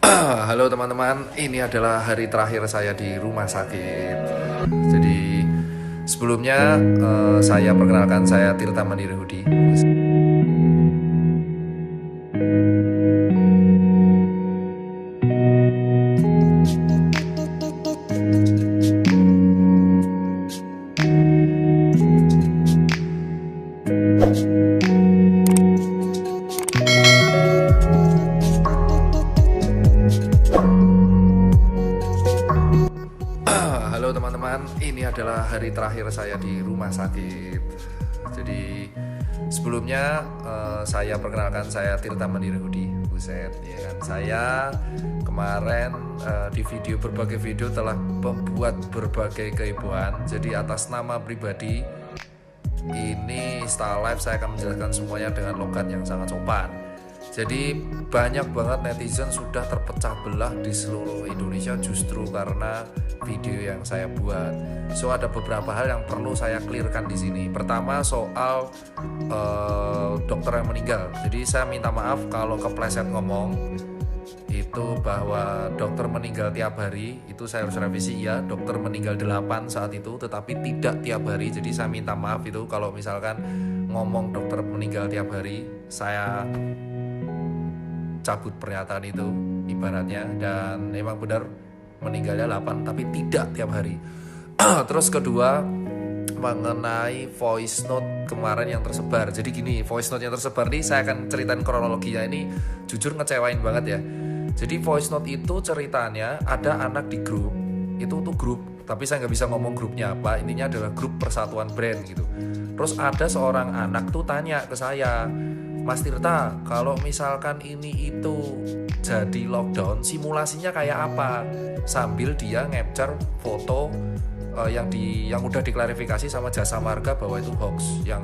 Halo teman-teman, ini adalah hari terakhir saya di rumah sakit. Jadi sebelumnya saya perkenalkan, saya Tirta Mandiri Hudi. Halo teman-teman, ini adalah hari terakhir saya di rumah sakit. Jadi sebelumnya saya perkenalkan, saya Tirta Mandiri Hudi. Buset, ya kan. Saya kemarin di berbagai video telah membuat berbagai kehebohan. Jadi atas nama pribadi ini setelah live saya akan menjelaskan semuanya dengan logat yang sangat sopan. Jadi banyak banget netizen sudah terpecah belah di seluruh Indonesia justru karena video yang saya buat. So ada beberapa hal yang perlu saya clearkan di sini. Pertama soal dokter yang meninggal. Jadi saya minta maaf kalau kepleset ngomong itu bahwa dokter meninggal tiap hari. Itu saya harus revisi, ya, dokter meninggal 8 saat itu, tetapi tidak tiap hari. Jadi saya minta maaf itu kalau misalkan ngomong dokter meninggal tiap hari, saya cabut pernyataan itu ibaratnya. Dan emang benar meninggalnya 8 tapi tidak tiap hari. Terus kedua mengenai voice note kemarin yang tersebar. Jadi gini, voice note yang tersebar nih saya akan ceritain kronologinya. Ini jujur ngecewain banget ya. Jadi voice note itu ceritanya ada anak di grup, itu tuh grup, tapi saya nggak bisa ngomong grupnya apa, intinya adalah grup persatuan brand gitu. Terus ada seorang anak tuh tanya ke saya, Mas Tirta, kalau misalkan ini itu jadi lockdown, simulasinya kayak apa? Sambil dia ngepcar foto yang udah diklarifikasi sama Jasa Marga bahwa itu hoax, yang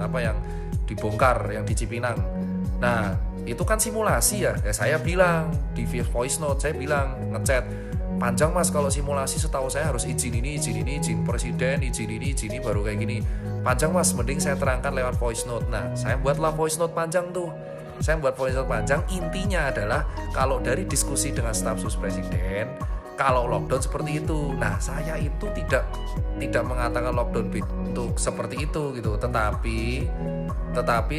dibongkar, yang di Cipinang. Nah, itu kan simulasi ya. Saya bilang di voice note, saya bilang ngechat, panjang mas kalau simulasi, setahu saya harus izin ini, izin presiden, izin ini baru kayak gini. Panjang mas, mending saya terangkan lewat voice note. Nah, saya buatlah voice note panjang tuh. Saya buat voice note panjang, intinya adalah kalau dari diskusi dengan staf sus presiden, kalau lockdown seperti itu. Nah, saya itu tidak mengatakan lockdown untuk seperti itu gitu, tetapi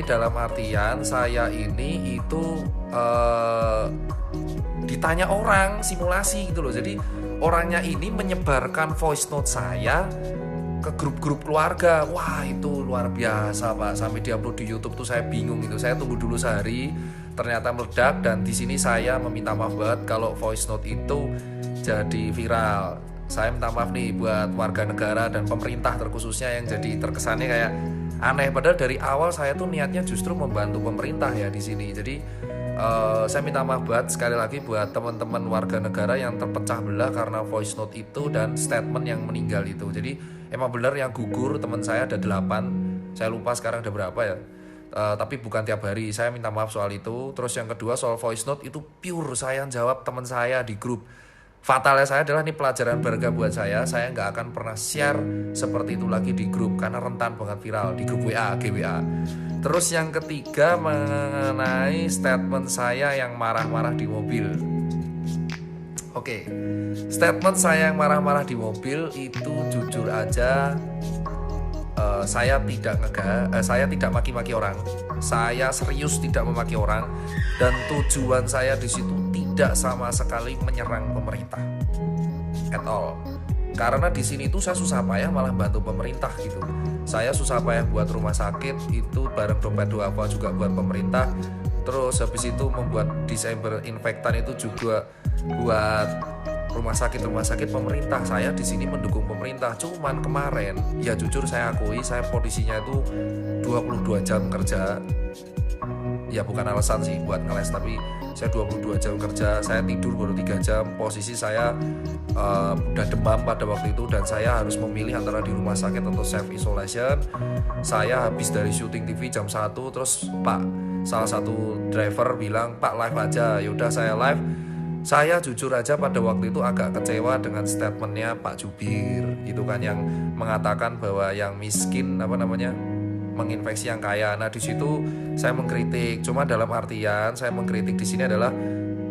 dalam artian saya ini itu ditanya orang simulasi gitu loh. Jadi orangnya ini menyebarkan voice note saya ke grup-grup keluarga. Wah, itu luar biasa Pak, sampai diupload di YouTube tuh saya bingung gitu. Saya tunggu dulu sehari, ternyata meledak. Dan di sini saya meminta maaf banget kalau voice note itu jadi viral. Saya minta maaf nih buat warga negara dan pemerintah terkhususnya yang jadi terkesannya kayak aneh, padahal dari awal saya tuh niatnya justru membantu pemerintah ya di sini. Jadi saya minta maaf banget sekali lagi buat teman-teman warga negara yang terpecah belah karena voice note itu dan statement yang meninggal itu. Jadi emang benar yang gugur teman saya ada 8, saya lupa sekarang ada berapa ya. Tapi bukan tiap hari. Saya minta maaf soal itu. Terus yang kedua soal voice note itu pure saya jawab teman saya di grup. Fatalnya saya adalah ini pelajaran berharga buat saya nggak akan pernah share seperti itu lagi di grup karena rentan banget viral di grup WA, GWA. Terus yang ketiga mengenai statement saya yang marah-marah di mobil. Oke, statement saya yang marah-marah di mobil itu jujur aja saya tidak maki-maki orang. Saya serius tidak memaki orang, dan tujuan saya di situ tidak sama sekali menyerang pemerintah at all. Karena di sini tuh saya susah payah malah bantu pemerintah gitu. Saya susah payah buat rumah sakit itu bareng dompet duafa juga buat pemerintah. Terus habis itu membuat disinfektan itu juga buat rumah sakit pemerintah. Saya di sini mendukung pemerintah. Cuman kemarin ya jujur saya akui, saya posisinya itu 22 jam kerja. Ya bukan alasan sih buat ngeles, tapi saya 22 jam kerja, saya tidur baru 3 jam. Posisi saya udah demam pada waktu itu, dan saya harus memilih antara di rumah sakit atau self isolation. Saya habis dari syuting TV jam 1, terus salah satu driver bilang, Pak live aja. Yaudah saya live. Saya jujur aja pada waktu itu agak kecewa dengan statementnya Pak Jubir itu kan, yang mengatakan bahwa yang miskin menginfeksi yang kaya. Nah di situ saya mengkritik, cuma dalam artian saya mengkritik di sini adalah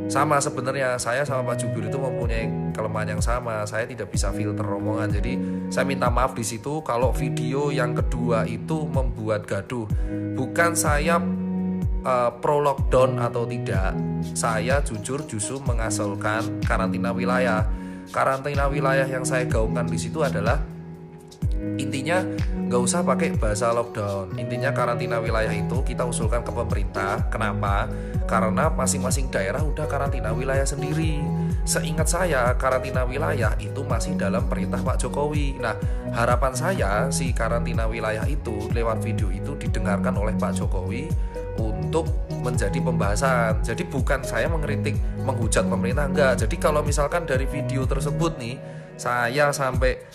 Sama sebenarnya saya sama Pak Jubir itu mempunyai kelemahan yang sama. Saya tidak bisa filter omongan. Jadi saya minta maaf di situ kalau video yang kedua itu membuat gaduh. Bukan saya pro lockdown atau tidak. Saya jujur justru mengasalkan karantina wilayah. Karantina wilayah yang saya gaungkan di situ adalah intinya nggak usah pakai bahasa lockdown. Intinya karantina wilayah itu kita usulkan ke pemerintah. Kenapa? Karena masing-masing daerah udah karantina wilayah sendiri. Seingat saya karantina wilayah itu masih dalam perintah Pak Jokowi. Nah, harapan saya si karantina wilayah itu lewat video itu didengarkan oleh Pak Jokowi untuk menjadi pembahasan. Jadi bukan saya mengkritik, menghujat pemerintah, enggak. Jadi kalau misalkan dari video tersebut nih saya sampai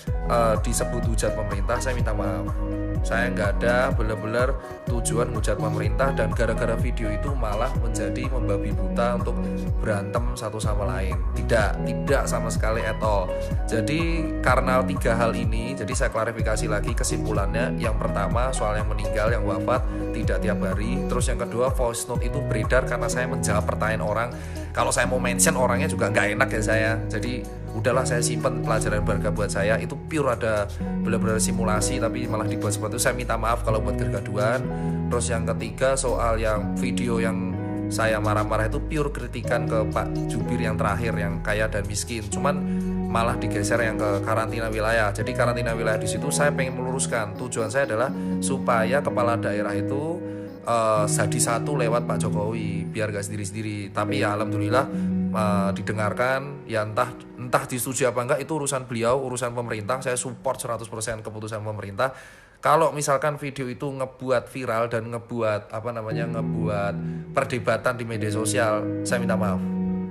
disebut hujat pemerintah, saya minta maaf. Saya nggak ada benar-benar tujuan hujat pemerintah, dan gara-gara video itu malah menjadi membabi buta untuk berantem satu sama lain. Tidak sama sekali at all. Jadi karena 3 hal ini, jadi saya klarifikasi lagi kesimpulannya. Yang pertama soal yang meninggal, yang wafat tidak tiap hari. Terus yang kedua, voice note itu beredar karena saya menjawab pertanyaan orang. Kalau saya mau mention orangnya juga nggak enak ya saya. Jadi udahlah, saya simpen pelajaran berharga buat saya. Itu pure ada benar-benar simulasi tapi malah dibuat seperti itu. Saya minta maaf kalau buat kegaduhan. Terus yang ketiga soal yang video yang saya marah-marah itu pure kritikan ke Pak Jubir yang terakhir, yang kaya dan miskin. Cuman malah digeser yang ke karantina wilayah. Jadi karantina wilayah di situ saya pengen meluruskan. Tujuan saya adalah supaya kepala daerah itu jadi satu lewat Pak Jokowi, biar gak sendiri-sendiri. Tapi ya alhamdulillah didengarkan. Ya entah disetujui apa enggak itu urusan beliau, urusan pemerintah. Saya support 100% keputusan pemerintah. Kalau misalkan video itu ngebuat viral dan ngebuat ngebuat perdebatan di media sosial, saya minta maaf.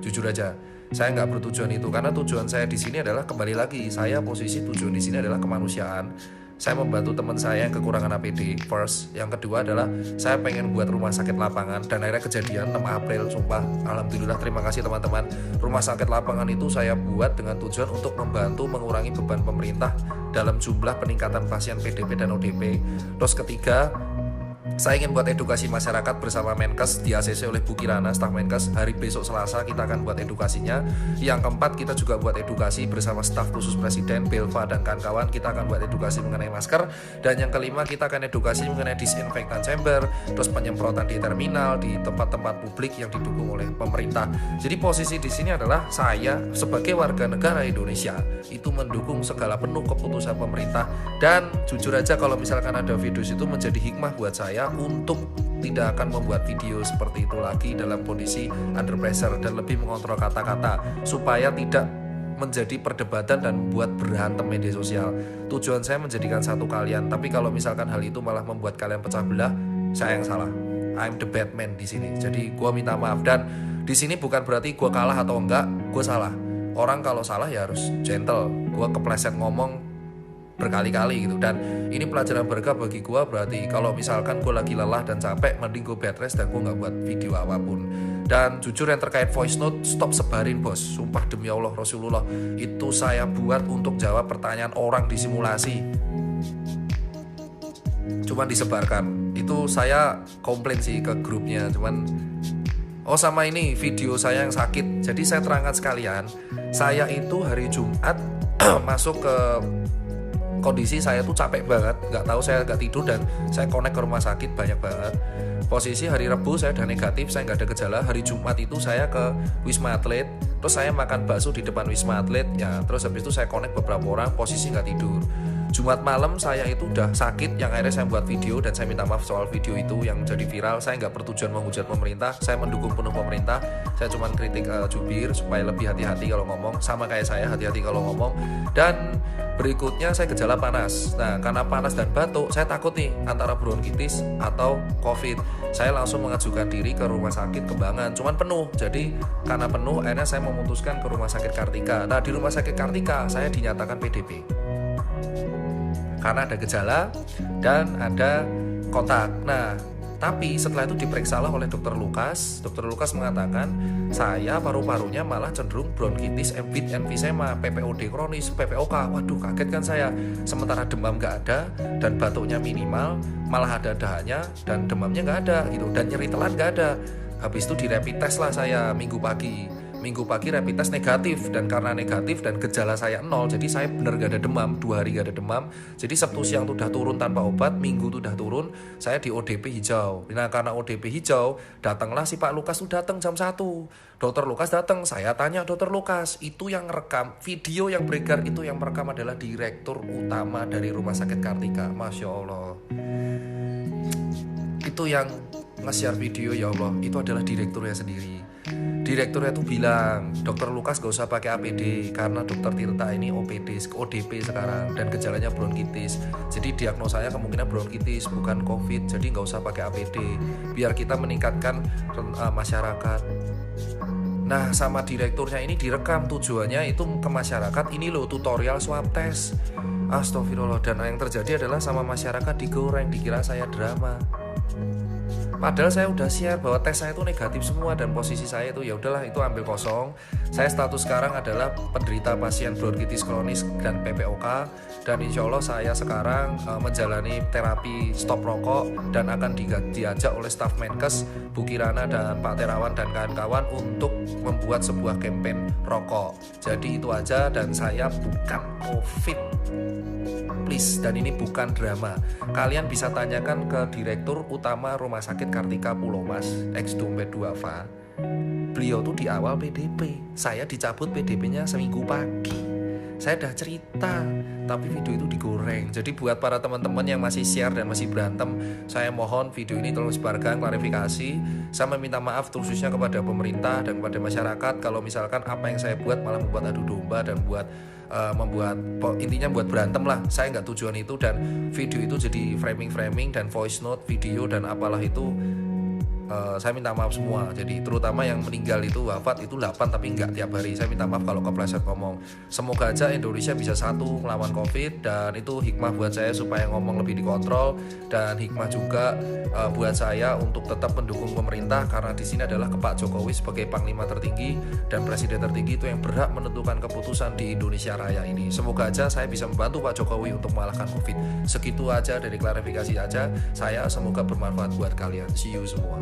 Jujur aja, saya nggak bertujuan itu, karena tujuan saya di sini adalah, kembali lagi, saya posisi tujuan di sini adalah kemanusiaan. Saya membantu teman saya yang kekurangan APD first. Yang kedua adalah saya pengen buat rumah sakit lapangan, dan akhirnya kejadian 6 April, sumpah alhamdulillah, terima kasih teman-teman. Rumah sakit lapangan itu saya buat dengan tujuan untuk membantu mengurangi beban pemerintah dalam jumlah peningkatan pasien PDP dan ODP. Terus ketiga, saya ingin buat edukasi masyarakat bersama Menkes, di ACC oleh Bu Kirana, staf Menkes. Hari besok Selasa kita akan buat edukasinya. Yang keempat, kita juga buat edukasi bersama staf khusus Presiden, Belva dan kawan-kawan. Kita akan buat edukasi mengenai masker. Dan yang kelima, kita akan edukasi mengenai disinfektan chamber, terus penyemprotan di terminal, di tempat-tempat publik yang didukung oleh pemerintah. Jadi posisi di sini adalah saya sebagai warga negara Indonesia itu mendukung segala penuh keputusan pemerintah. Dan jujur aja kalau misalkan ada video itu menjadi hikmah buat saya untuk tidak akan membuat video seperti itu lagi dalam kondisi under pressure, dan lebih mengontrol kata-kata supaya tidak menjadi perdebatan dan buat berantem media sosial. Tujuan saya menjadikan satu kalian, tapi kalau misalkan hal itu malah membuat kalian pecah belah, saya yang salah. I'm the bad man di sini. Jadi gue minta maaf, dan di sini bukan berarti gue kalah atau enggak, gue salah. Orang kalau salah ya harus gentle. Gue kepleset ngomong berkali-kali gitu, dan ini pelajaran berharga bagi gue. Berarti kalau misalkan gue lagi lelah dan capek, mending gue bed rest dan gue nggak buat video apapun. Dan jujur yang terkait voice note, stop sebarin bos, sumpah demi Allah Rasulullah, itu saya buat untuk jawab pertanyaan orang di simulasi, cuman disebarkan. Itu saya komplain sih ke grupnya, cuman sama ini video saya yang sakit. Jadi saya terangkan sekalian, saya itu hari Jumat masuk ke kondisi saya tuh capek banget, nggak tahu, saya nggak tidur dan saya connect ke rumah sakit banyak banget. Posisi hari Rabu saya udah negatif, saya nggak ada gejala. Hari Jumat itu saya ke Wisma Atlet, terus saya makan bakso di depan Wisma Atlet ya. Terus habis itu saya connect beberapa orang, posisi nggak tidur. Jumat malam saya itu udah sakit, yang akhirnya saya buat video, dan saya minta maaf soal video itu yang jadi viral. Saya nggak bertujuan menghujat pemerintah, saya mendukung penuh pemerintah. Saya cuma kritik Jubir supaya lebih hati-hati kalau ngomong, sama kayak saya hati-hati kalau ngomong. Dan berikutnya saya gejala panas. Nah karena panas dan batuk, saya takut nih antara bronkitis atau COVID. Saya langsung mengajukan diri ke rumah sakit Kembangan, cuman penuh. Jadi karena penuh, akhirnya saya memutuskan ke rumah sakit Kartika. Nah di rumah sakit Kartika saya dinyatakan PDP karena ada gejala dan ada kontak. Nah, tapi setelah itu diperiksalah oleh dokter Lukas. Dokter Lukas mengatakan saya paru-parunya malah cenderung bronkitis, emfisema, PPOD kronis, PPOK. Waduh, kaget kan saya. Sementara demam nggak ada dan batuknya minimal, malah ada dahannya dan demamnya nggak ada gitu, dan nyeri telan nggak ada. Habis itu di rapid test lah saya Minggu pagi rapid test negatif, dan karena negatif dan gejala saya 0, jadi saya bener gak ada demam, 2 hari gak ada demam. Jadi Sabtu siang tuh udah turun tanpa obat, Minggu tuh udah turun, saya di ODP hijau. Nah karena ODP hijau, datanglah si Pak Lukas tuh datang jam 1. Dokter Lukas datang, saya tanya Dokter Lukas, itu yang rekam, video yang beredar itu yang merekam adalah Direktur Utama dari Rumah Sakit Kartika. Masya Allah, itu yang nge-share video, ya Allah, itu adalah direkturnya sendiri. Direkturnya tuh bilang, Dokter Lukas gak usah pakai APD karena Dokter Tirta ini ODP sekarang dan gejalanya bronkitis. Jadi diagnosanya kemungkinan bronkitis bukan COVID. Jadi gak usah pakai APD biar kita meningkatkan masyarakat. Nah sama direkturnya ini direkam, tujuannya itu ke masyarakat, ini loh tutorial swab test. Astagfirullah. Dan yang terjadi adalah sama masyarakat digoreng, dikira saya drama. Padahal saya udah share bahwa tes saya itu negatif semua dan posisi saya itu ya udahlah itu ambil kosong. Saya status sekarang adalah penderita pasien bronkitis kronis dan PPOK, dan insya Allah saya sekarang menjalani terapi stop rokok dan akan diajak oleh staf Menkes Bu Kirana dan Pak Terawan dan kawan-kawan untuk membuat sebuah campaign rokok. Jadi itu aja, dan saya bukan COVID. Please, dan ini bukan drama. Kalian bisa tanyakan ke Direktur Utama Rumah Sakit Kartika Pulomas, ex Dompet Duafa. Beliau tuh di awal PDP, saya dicabut PDP-nya seminggu pagi. Saya udah cerita, tapi video itu digoreng. Jadi buat para teman-teman yang masih share dan masih berantem, saya mohon video ini tolong sebarkan, klarifikasi. Saya meminta maaf khususnya kepada pemerintah dan kepada masyarakat kalau misalkan apa yang saya buat malah membuat adu domba dan intinya buat berantem lah. Saya nggak tujuan itu, dan video itu jadi framing dan voice note, video dan apalah itu. Saya minta maaf semua. Jadi terutama yang meninggal itu, wafat itu 8 tapi nggak tiap hari. Saya minta maaf kalau kepleset ngomong. Semoga aja Indonesia bisa satu melawan COVID, dan itu hikmah buat saya supaya ngomong lebih dikontrol, dan hikmah juga buat saya untuk tetap mendukung pemerintah, karena di sini adalah ke Pak Jokowi sebagai panglima tertinggi dan presiden tertinggi itu yang berhak menentukan keputusan di Indonesia Raya ini. Semoga aja saya bisa membantu Pak Jokowi untuk mengalahkan COVID. Segitu aja dari klarifikasi aja saya, semoga bermanfaat buat kalian. See you semua.